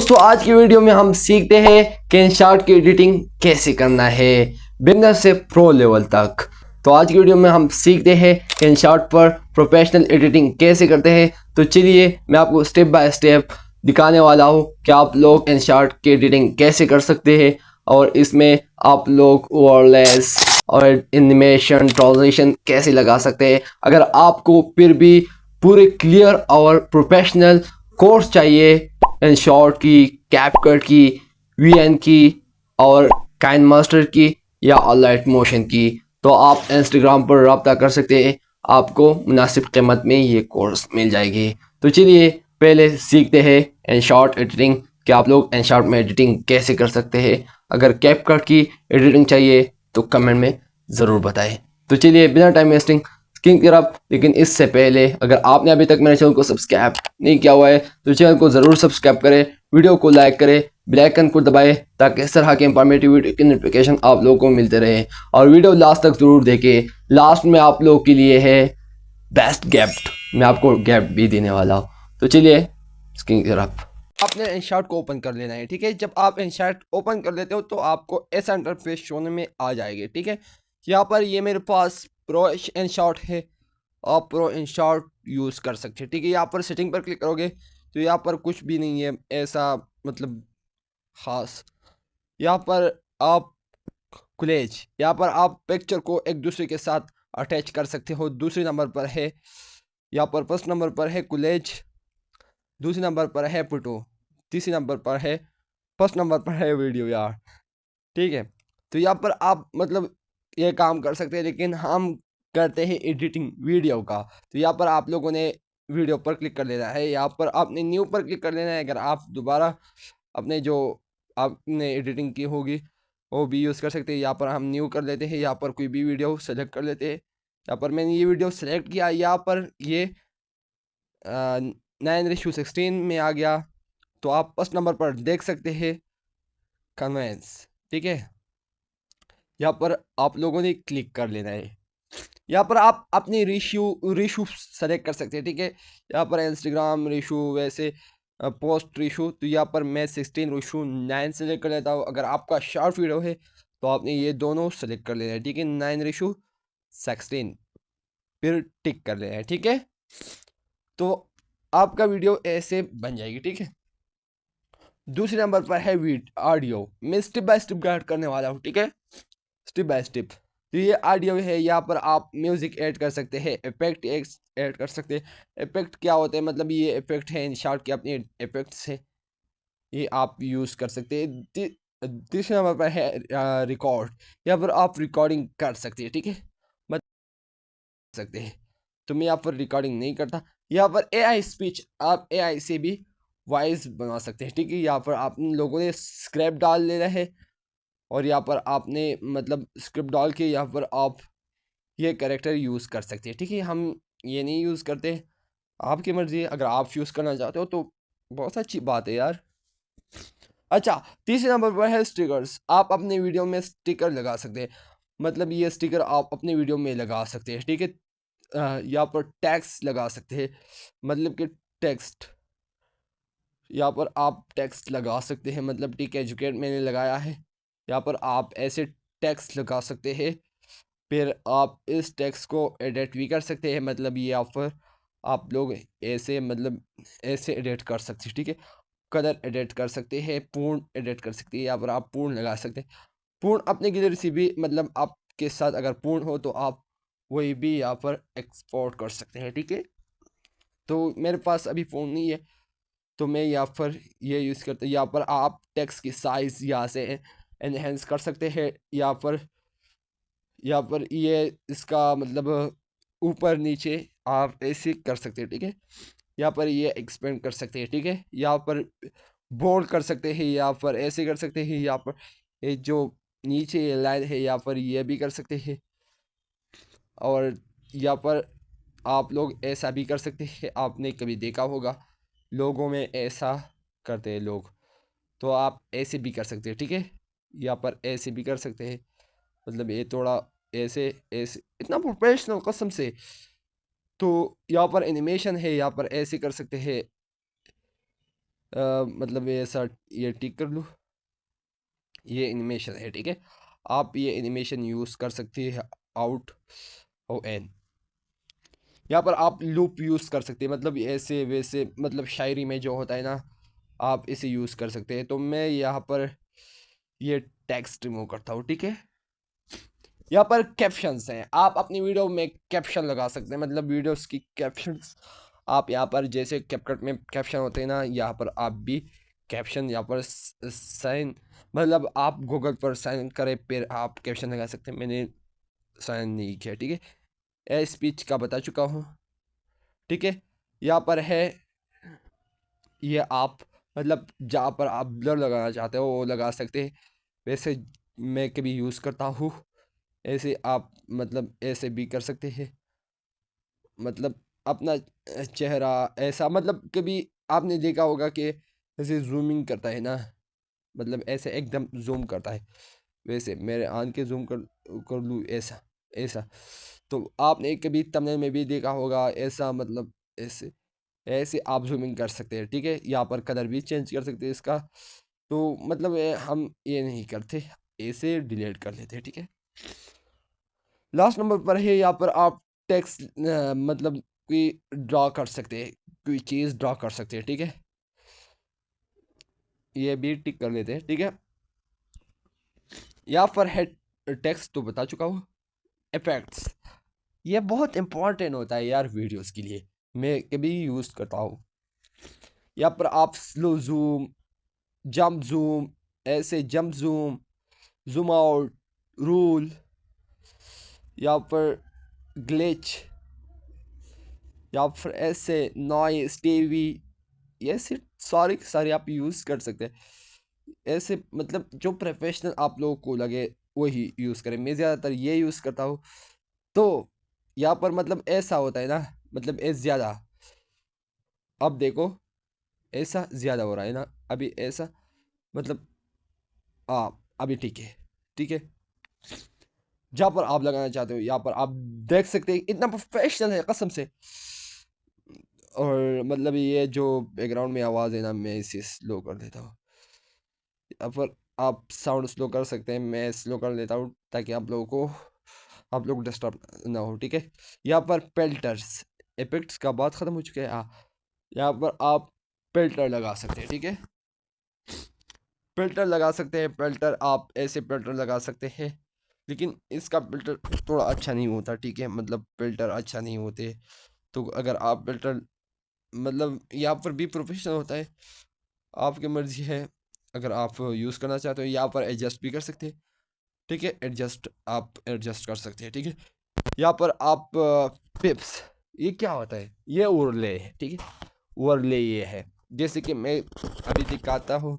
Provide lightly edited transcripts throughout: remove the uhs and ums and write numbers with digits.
दोस्तों आज की वीडियो में हम सीखते हैं कि InShot की एडिटिंग कैसे करना है बिगनर से प्रो लेवल तक। तो आज की वीडियो में हम सीखते हैं कि InShot पर प्रोफेशनल एडिटिंग कैसे करते हैं। तो चलिए मैं आपको स्टेप बाय स्टेप दिखाने वाला हूँ कि आप लोग InShot की एडिटिंग कैसे कर सकते हैं और इसमें आप लोग ओवरलेस और एनिमेशन ट्रांजिशन कैसे लगा सकते हैं। अगर आपको फिर भी पूरे क्लियर और प्रोफेशनल कोर्स चाहिए InShot की, कैपकट की, VN की और काइनमास्टर की या ऑलराइट मोशन की, तो आप इंस्टाग्राम पर रब्ता कर सकते हैं। आपको मुनासिब कीमत में ये कोर्स मिल जाएगी। तो चलिए पहले सीखते हैं InShot एडिटिंग कि आप लोग InShot में एडिटिंग कैसे कर सकते हैं। अगर कैपकट की एडिटिंग चाहिए तो कमेंट में ज़रूर बताएं। तो चलिए बिना टाइम वेस्टिंग स्क्रीन की तरफ, लेकिन इससे पहले अगर आपने अभी तक मेरे चैनल को सब्सक्राइब नहीं किया हुआ है तो चैनल को ज़रूर सब्सक्राइब करें, वीडियो को लाइक करें, बेल आइकन को दबाएं ताकि इस तरह के इंफॉर्मेटिव वीडियो की नोटिफिकेशन आप लोगों को मिलते रहे। और वीडियो लास्ट तक ज़रूर देखें। लास्ट में आप लोगों के लिए है बेस्ट गिफ्ट, मैं आपको गिफ्ट भी देने वाला हूँ। तो चलिए स्क्रीन की तरफ आपने InShot को ओपन कर लेना है। ठीक है, जब आप InShot ओपन कर लेते हो तो आपको ऐसा इंटरफेस शोने में आ जाएगी। ठीक है, यहाँ पर ये मेरे पास प्रो InShot है, आप प्रो InShot यूज़ कर सकते हैं। ठीक है, यहाँ पर सेटिंग पर क्लिक करोगे तो यहाँ पर कुछ भी नहीं है ऐसा मतलब ख़ास। यहाँ पर आप कोलेज, यहाँ पर आप पिक्चर को एक दूसरे के साथ अटैच कर सकते हो। दूसरे नंबर पर है यहाँ पर, फर्स्ट नंबर पर है कोलेज, दूसरे नंबर पर है फोटो, तीसरे नंबर पर है, फर्स्ट नंबर पर है वीडियो यार। ठीक है, तो यहाँ पर आप मतलब ये काम कर सकते हैं, लेकिन हम करते हैं एडिटिंग वीडियो का। तो यहाँ पर आप लोगों ने वीडियो पर क्लिक कर लेना है, यहाँ पर आपने न्यू पर क्लिक कर लेना है। अगर आप दोबारा अपने जो आपने एडिटिंग की होगी वो भी यूज़ कर सकते हैं। यहाँ पर हम न्यू कर लेते हैं, यहाँ पर कोई भी वीडियो सेलेक्ट कर लेते हैं। यहाँ पर मैंने ये वीडियो सेलेक्ट किया, यहाँ पर ये 9:16 में आ गया। तो आप फर्स्ट नंबर पर देख सकते हैं कन्वेंस। ठीक है, यहाँ पर आप लोगों ने क्लिक कर लेना है। यहाँ पर आप अपनी रेशू सेलेक्ट कर सकते हैं। ठीक है, यहाँ पर इंस्टाग्राम रेशू, वैसे पोस्ट रेशू, तो यहाँ पर मैं 16:9 सेलेक्ट कर लेता हूँ। अगर आपका शॉर्ट वीडियो है तो आपने ये दोनों सेलेक्ट कर लेना है। ठीक है, 9:16 फिर टिक कर लेना है। ठीक है, तो आपका वीडियो ऐसे बन जाएगी। ठीक है, दूसरे नंबर पर है ऑडियो। मैं स्टेप बाय स्टेप गाइड करने वाला हूँ। ठीक है, स्टेप बाय स्टेप। तो ये ऑडियो है, यहाँ पर आप म्यूज़िक ऐड कर सकते हैं, इफेक्ट ऐड कर सकते हैं। इफेक्ट क्या होते हैं, मतलब ये इफेक्ट है InShot के अपने इफेक्ट्स है, ये आप यूज़ कर सकते हैं। तीसरे नंबर पर है रिकॉर्ड, यहाँ पर आप रिकॉर्डिंग कर सकते हैं। ठीक है, मत सकते हैं, तो मैं यहाँ पर रिकॉर्डिंग नहीं करता। यहाँ पर AI स्पीच, आप AI से भी वॉइस बना सकते हैं। ठीक है, यहाँ पर आप लोगों ने स्क्रिप्ट डाल लेना है और यहाँ पर आपने मतलब स्क्रिप्ट डाल के यहाँ पर आप ये कैरेक्टर यूज़ कर सकते हैं। ठीक है, हम ये नहीं यूज़ करते, आपकी मर्ज़ी है। अगर आप यूज़ करना चाहते हो तो बहुत अच्छी बात है यार। अच्छा, तीसरे नंबर पर है स्टिकर्स। आप अपने वीडियो में स्टिकर लगा सकते हैं, मतलब ये स्टिकर आप अपने वीडियो में लगा सकते हैं। ठीक है, यहाँ पर टैक्स लगा सकते हैं, मतलब कि टेक्स्ट, यहाँ पर आप टेक्स्ट लगा सकते हैं, मतलब टिक एजुकेट मैंने लगाया है। यहाँ पर आप ऐसे टेक्स्ट लगा सकते हैं, फिर आप इस टेक्स्ट को एडिट भी कर सकते हैं, मतलब ये ऑफर आप लोग ऐसे मतलब ऐसे एडिट कर सकते हैं। ठीक है, कलर एडिट कर सकते हैं, पूर्ण एडिट कर सकते हैं, यहाँ पर आप पूर्ण लगा सकते हैं। पूर्ण अपने गैलरी से भी, मतलब आपके साथ अगर पूर्ण हो तो आप वही भी यहाँ पर एक्सपोर्ट कर सकते हैं। ठीक है, तो मेरे पास अभी फ़ोन नहीं है तो मैं यहाँ पर ये यूज़ करते हैं। यहाँ पर आप टेक्स्ट की साइज़ यहाँ से एनहेंस कर सकते हैं। यहाँ पर ये इसका मतलब ऊपर नीचे आप ऐसे कर सकते हैं। ठीक है, यहाँ पर ये एक्सपेंड कर सकते हैं। ठीक है, यहाँ पर बोल्ड कर सकते हैं, यहाँ पर ऐसे कर सकते हैं, यहाँ पर ये जो नीचे ये लाइन है यहाँ पर ये भी कर सकते हैं, और यहाँ पर आप लोग ऐसा भी कर सकते हैं। आपने कभी देखा होगा लोगों में ऐसा करते हैं लोग, तो आप ऐसे भी कर सकते हैं। ठीक है, यहाँ पर ऐसे भी कर सकते हैं, मतलब ये थोड़ा ऐसे ऐसे इतना प्रोफेशनल कसम से। तो यहाँ पर एनिमेशन है, यहाँ पर ऐसे कर सकते हैं, मतलब ये ऐसा ये टिक कर लूँ, ये एनिमेशन है, ठीक है। आप ये एनिमेशन यूज़ कर सकते हैं, आउट ओ एन। यहाँ पर आप लूप यूज़ कर सकते हैं, मतलब ऐसे वैसे, मतलब शायरी में जो होता है ना, आप इसे यूज़ कर सकते हैं। तो मैं यहाँ पर ये टेक्स्ट रिमूव करता हूँ, ठीक है। यहाँ पर कैप्शंस हैं, आप अपनी वीडियो में कैप्शन लगा सकते हैं, मतलब वीडियोस की कैप्शंस आप यहाँ पर जैसे कैपकट में कैप्शन होते हैं ना, यहाँ पर आप भी कैप्शन यहाँ पर साइन, मतलब आप गूगल पर साइन करें फिर आप कैप्शन लगा सकते हैं। मैंने साइन नहीं किया, ठीक है। ए स्पीच का बता चुका हूँ, ठीक है। यहाँ पर है ये आप, मतलब जहाँ पर आप ब्लर लगाना चाहते हो वो लगा सकते हैं। वैसे मैं कभी यूज़ करता हूँ, ऐसे आप मतलब ऐसे भी कर सकते हैं, मतलब अपना चेहरा ऐसा, मतलब कभी आपने देखा होगा कि ऐसे जूमिंग करता है ना, मतलब ऐसे एकदम जूम करता है, वैसे मेरे आन के जूम कर लूँ ऐसा ऐसा। तो आपने कभी थंबनेल में भी देखा होगा ऐसा, मतलब ऐसे ऐसे आप जूमिंग कर सकते हैं, ठीक है। यहाँ पर कलर भी चेंज कर सकते हैं इसका। तो मतलब हम ये नहीं करते, ऐसे डिलीट कर लेते हैं, ठीक है। लास्ट नंबर पर है, यहाँ पर आप टेक्स्ट मतलब कोई ड्रा कर सकते हैं, कोई चीज़ ड्रा कर सकते हैं, ठीक है। ये भी टिक कर लेते हैं, ठीक है। यहाँ पर है टेक्स्ट तो बता चुका हूँ। इफेक्ट्स, ये बहुत इंपॉर्टेंट होता है यार वीडियोस के लिए, मैं कभी यूज़ करता हूँ। यहाँ पर आप स्लो जूम, जंप जूम, ऐसे jump zoom, zoom out, rule, यहाँ पर ग्लिच, या फिर ऐसे नॉइस, टीवी, ऐसे सारे सारे आप यूज़ कर सकते हैं। ऐसे मतलब जो प्रोफेशनल आप लोगों को लगे वही यूज़ करें, मैं ज़्यादातर ये यूज़ करता हूँ। तो यहाँ पर मतलब ऐसा होता है ना, मतलब ऐसे ज़्यादा, अब देखो ऐसा ज़्यादा हो रहा है ना, अभी ऐसा, मतलब अभी ठीक है, ठीक है। जहाँ पर आप लगाना चाहते हो यहाँ पर आप देख सकते हैं, इतना प्रोफेशनल है कसम से। और मतलब ये जो बैकग्राउंड में आवाज़ है ना, मैं इसे स्लो कर देता हूँ। यहाँ पर आप साउंड स्लो कर सकते हैं, मैं स्लो कर लेता हूँ ताकि आप लोग डिस्टर्ब ना हो, ठीक है। यहाँ पर पेल्टर्स, इफेक्ट्स का बात ख़त्म हो चुका है। यहाँ पर आप पेल्टर लगा सकते हैं, ठीक है। पेल्टर लगा सकते हैं, पेल्टर आप ऐसे पेल्टर लगा सकते हैं, लेकिन इसका पेल्टर थोड़ा अच्छा नहीं होता, ठीक है। मतलब पेल्टर अच्छा नहीं होते, तो अगर आप पेल्टर, मतलब यहाँ पर भी प्रोफेशनल होता है, आपकी मर्ज़ी है। अगर आप यूज़ करना चाहते हो यहाँ पर एडजस्ट भी कर सकते हैं, ठीक है। एडजस्ट आप एडजस्ट कर सकते हैं, ठीक है। यहाँ पर आप पिप्स, ये क्या होता है, ये ओवरले है, ठीक है। ओवरले ये है, जैसे कि मैं अभी दिखाता हूँ।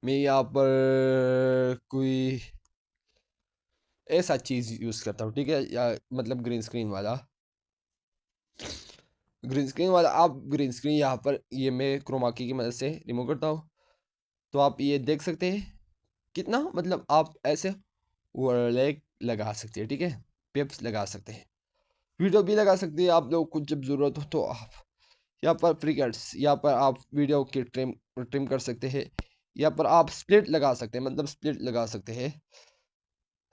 मैं यहाँ पर कोई ऐसा चीज़ यूज़ करता हूँ, ठीक है, या मतलब ग्रीन स्क्रीन वाला, ग्रीन स्क्रीन वाला। आप ग्रीन स्क्रीन यहाँ पर ये मैं क्रोमा की मदद से रिमूव करता हूँ। तो आप ये देख सकते हैं कितना, मतलब आप ऐसे ओवरले लगा सकते हैं, ठीक है। पिप्स लगा सकते हैं, वीडियो भी लगा सकते हैं आप लोग को जब ज़रूरत हो। तो आप यहाँ पर फ्रीकट्स, यहाँ पर आप वीडियो की ट्रिम कर सकते हैं। यहाँ पर आप स्प्लिट लगा सकते हैं, मतलब स्प्लिट लगा सकते हैं।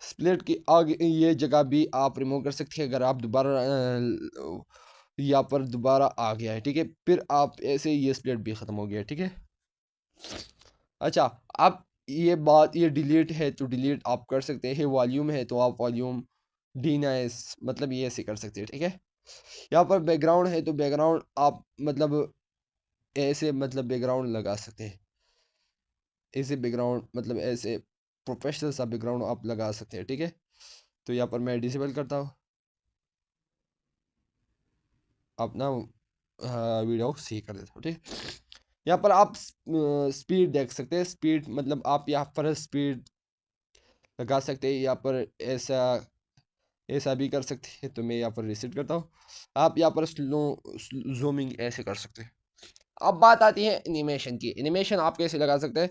स्प्लिट की आगे ये जगह भी आप रिमूव कर सकते हैं, अगर आप दोबारा यहाँ पर दोबारा आ गया है, ठीक है। फिर आप ऐसे ये स्प्लिट भी ख़त्म हो गया है, ठीक है। अच्छा, आप ये बात ये डिलीट है तो डिलीट आप कर सकते हैं, वॉल्यूम है तो आप वॉल्यूम डीनाइस, मतलब ये ऐसे कर सकते हैं, ठीक है। यहाँ पर बैकग्राउंड है तो बैकग्राउंड आप मतलब ऐसे, मतलब बैकग्राउंड लगा सकते हैं, ऐसे बैकग्राउंड, मतलब ऐसे प्रोफेशनल सा बैकग्राउंड आप लगा सकते हैं, ठीक है। तो यहाँ पर मैं डिसेबल करता हूँ, अपना वीडियो सही कर देता हूँ, ठीक है। यहाँ पर आप स्पीड देख सकते हैं, स्पीड मतलब आप यहाँ पर स्पीड लगा सकते हैं, यहाँ पर ऐसा ऐसा भी कर सकते हैं। तो मैं यहाँ पर रिसेट करता हूँ, आप यहाँ पर स्लो जूमिंग ऐसे कर सकते हैं। अब बात आती है एनिमेशन की, एनिमेशन आप कैसे लगा सकते हैं।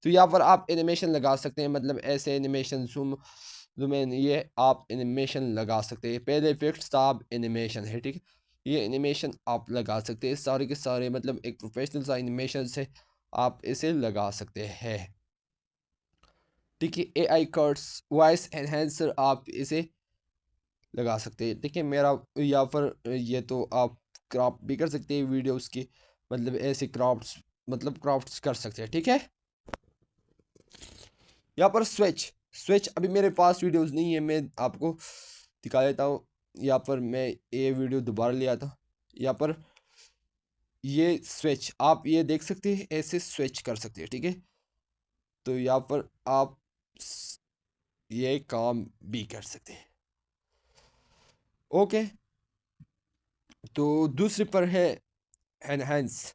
तो यहाँ पर आप एनिमेशन लगा सकते हैं, मतलब ऐसे एनिमेशन जूम जूम इन, ये आप एनिमेशन लगा सकते हैं। पहले इफेक्ट्स था, अब एनिमेशन है, ठीक है। ये एनिमेशन आप लगा सकते हैं, सारे के सारे मतलब एक प्रोफेशनल सा एनिमेशन से आप इसे लगा सकते हैं। ठीक है, AI कार्ड्स वॉइस एनहेंसर आप इसे लगा सकते हैं। देखिए मेरा, या फिर ये तो आप क्राफ्ट भी कर सकते हैं वीडियोस की, मतलब ऐसे क्राफ्ट्स, मतलब क्राफ्ट्स कर सकते हैं। ठीक है, यहाँ पर स्विच स्विच अभी मेरे पास वीडियोस नहीं है, मैं आपको दिखा देता हूँ। यहाँ पर मैं ये वीडियो दोबारा ले आता हूँ। यहाँ पर ये स्विच आप ये देख सकते हैं, ऐसे स्विच कर सकते हैं। ठीक है, तो यहाँ पर आप ये काम भी कर सकते हैं। ओके, तो दूसरे पर है एनहेंस।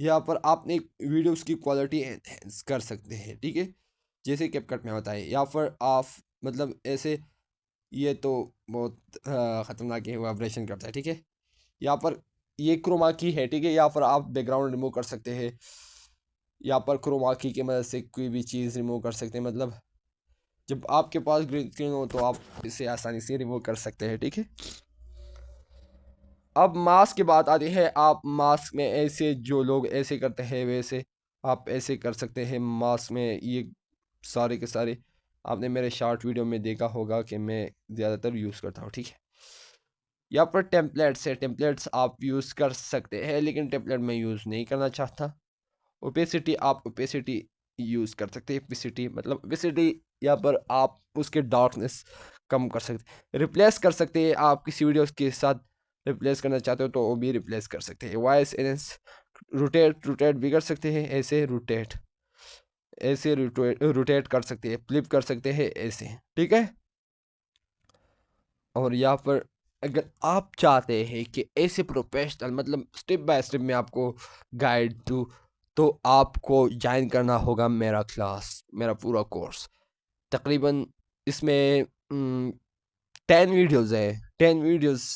यहाँ पर आपने वीडियोस की क्वालिटी एनहेंस कर सकते हैं। ठीक है, जैसे कैपकट में होता है। यहाँ पर आप मतलब ऐसे, ये तो बहुत ख़तरनाक है, वाइब्रेशन करता है। ठीक है, यहाँ पर ये क्रोमा की है। ठीक है, यहाँ पर आप बैकग्राउंड रिमूव कर सकते हैं। यहाँ पर क्रोमा की मदद से कोई भी चीज़ रिमूव कर सकते हैं, मतलब जब आपके पास ग्रीन स्क्रीन हो तो आप इसे आसानी से रिमूव कर सकते हैं। ठीक है, अब मास्क की बात आती है। आप मास्क में ऐसे, जो लोग ऐसे करते हैं वैसे आप ऐसे कर सकते हैं मास्क में। ये सारे के सारे आपने मेरे शॉर्ट वीडियो में देखा होगा कि मैं ज़्यादातर यूज़ करता हूँ। ठीक है, यहाँ पर टेम्पलेट्स है, टेम्पलेट्स आप यूज़ कर सकते हैं, लेकिन टेम्पलेट मैं यूज़ नहीं करना चाहता। ओपेसिटी आप ओपेसिटी यूज़ कर सकते हैं। ओपेसिटी मतलब ओपेसिटी, यहाँ पर आप उसके डार्कनेस कम कर सकते हैं, रिप्लेस कर सकते हैं। आप किसी वीडियो के साथ रिप्लेस करना चाहते हो तो वो भी रिप्लेस कर सकते हैं। वॉइस एनहेंस, रोटेट भी कर सकते हैं, ऐसे रोटेट, ऐसे रोटेट कर सकते हैं, फ्लिप कर सकते हैं ऐसे। ठीक है, और यहाँ पर अगर आप चाहते हैं कि ऐसे प्रोफेशनल मतलब स्टेप बाय स्टेप में आपको गाइड दूँ, तो आपको ज्वाइन करना होगा मेरा क्लास, मेरा पूरा कोर्स। तकरीबन इसमें 10 वीडियोज़ है, 10 वीडियोज़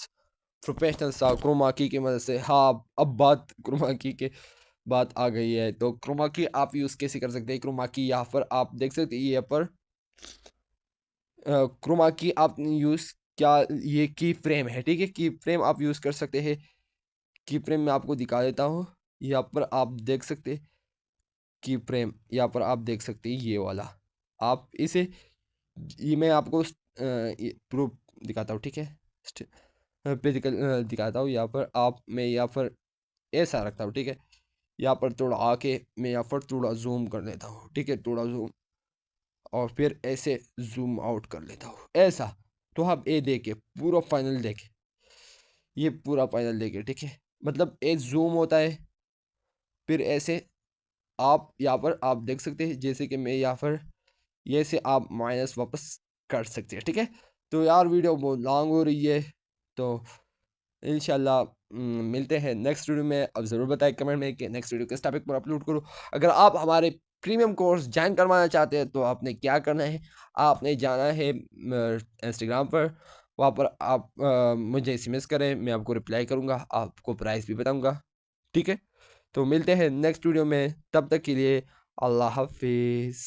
प्रोफेशनल सा क्रोमा की मदद से। हाँ, अब बात क्रोमा की के बात आ गई है, तो क्रोमा की आप यूज़ कैसे कर सकते हैं। क्रोमा की यहाँ पर आप देख सकते हैं, यहाँ पर क्रोमा की आप यूज़ क्या, ये की फ्रेम है। ठीक है, की फ्रेम आप यूज़ कर सकते हैं। की फ्रेम मैं आपको दिखा देता हूँ। यहाँ पर आप देख सकते हैं की फ्रेम, यहाँ पर आप देख सकते हैं ये वाला। आप इसे, ये मैं आपको प्रूफ दिखाता हूँ। ठीक है, फिजिकल दिखाता हूँ। यहाँ पर आप, मैं यहाँ पर ऐसा रखता हूँ। ठीक है, यहाँ पर थोड़ा आके मैं यहाँ पर थोड़ा जूम कर लेता हूँ। ठीक है, थोड़ा जूम, और फिर ऐसे जूम आउट कर लेता हूँ ऐसा। तो आप ये देखे पूरा फाइनल देखे, ये पूरा फाइनल देखे। ठीक है, मतलब एक जूम होता है, फिर ऐसे आप यहाँ पर आप देख सकते हैं, जैसे कि मैं यहाँ पर ये से आप माइनस वापस कर सकते हैं। ठीक है, तो यार वीडियो बहुत लॉन्ग हो रही है, तो इंशाल्लाह मिलते हैं नेक्स्ट वीडियो में। अब ज़रूर बताएं कमेंट में कि नेक्स्ट वीडियो किस टॉपिक पर अपलोड करूँ। अगर आप हमारे प्रीमियम कोर्स ज्वाइन करवाना चाहते हैं तो आपने क्या करना है, आपने जाना है इंस्टाग्राम पर, वहाँ पर आप मुझे SMS करें, मैं आपको रिप्लाई करूँगा, आपको प्राइस भी बताऊँगा। ठीक है, तो मिलते हैं नेक्स्ट वीडियो में, तब तक के लिए अल्लाह हाफिज़।